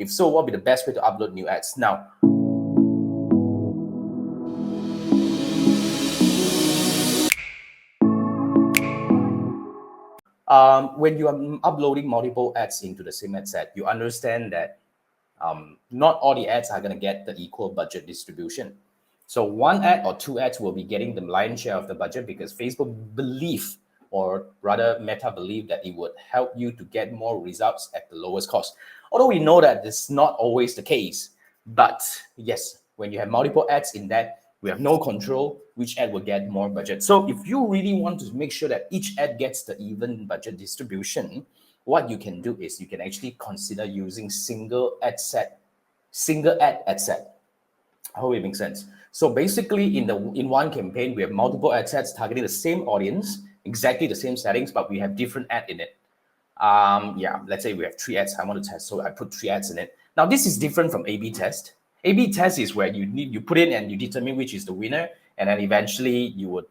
If so, what would be the best way to upload new ads? Now, when you are uploading multiple ads into the same ad set, you understand that not all the ads are going to get the equal budget distribution. So one ad or two ads will be getting the lion's share of the budget because Facebook believe, or rather Meta believe, that it would help you to get more results at the lowest cost. Although we know that this is not always the case, but yes, when you have multiple ads in that, we have no control which ad will get more budget. So if you really want to make sure that each ad gets the even budget distribution, what you can do is you can actually consider using single ad set. I hope it makes sense. So basically, in one campaign, we have multiple ad sets targeting the same audience, exactly the same settings, but we have different ad in it. Let's say we have 3 ads I want to test, so I put 3 ads in it. Now this is different from A/B test. A/B test is where you put in and you determine which is the winner, and then eventually you would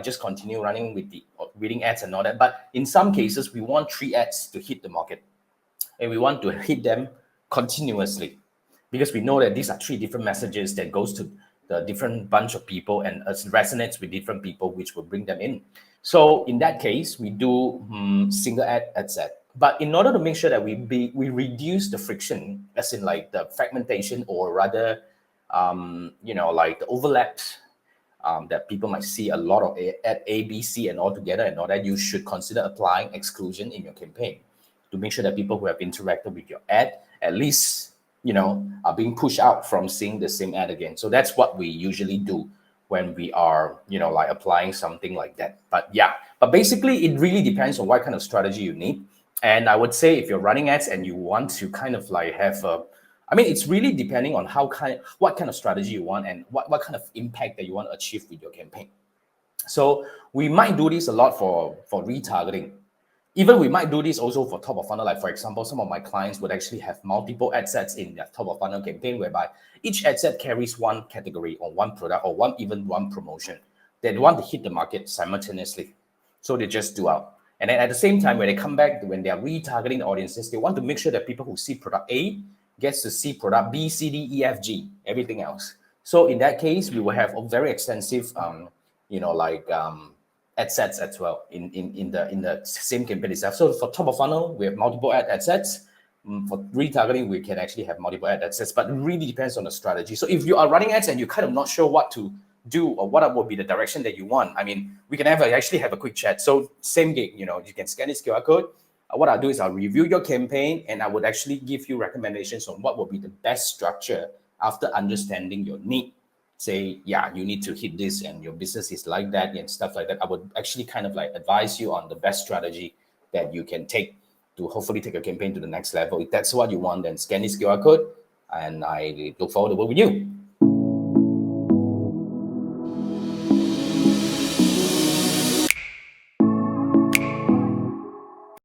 just continue running with the reading ads and all that. But in some cases, we want 3 ads to hit the market, and we want to hit them continuously, because we know that these are 3 different messages that goes to the different bunch of people and resonates with different people, which will bring them in. So in that case, we do single ad set. But in order to make sure that we reduce the friction, as in like the fragmentation, or rather, like the overlaps that people might see a lot of ad A, B, C, and all together and all that, you should consider applying exclusion in your campaign to make sure that people who have interacted with your ad at least are being pushed out from seeing the same ad again. So that's what we usually do when we are like applying something like that. But basically it really depends on what kind of strategy you need. And I would say if you're running ads and you want to kind of like have it's really depending on what kind of strategy you want and what kind of impact that you want to achieve with your campaign. So we might do this a lot for retargeting. Even we might do this also for top of funnel. Like for example, some of my clients would actually have multiple ad sets in their top of funnel campaign, whereby each ad set carries one category or one product or one promotion. They want to hit the market simultaneously. So they just do out. And then at the same time, when they come back, when they are retargeting the audiences, they want to make sure that people who see product A gets to see product B, C, D, E, F, G, everything else. So in that case, we will have a very extensive, ad sets as well in the same campaign itself. So for top of funnel, we have multiple ad sets. For retargeting, we can actually have multiple ad sets, but it really depends on the strategy. So if you are running ads and you're kind of not sure what to do or what would be the direction that you want, we can actually have a quick chat. So same gig, you can scan this QR code. What I'll do is I'll review your campaign and I would actually give you recommendations on what would be the best structure after understanding your need. Say, you need to hit this and your business is like that and stuff like that. I would actually kind of like advise you on the best strategy that you can take to hopefully take your campaign to the next level. If that's what you want, then scan this QR code and I look forward to work with you.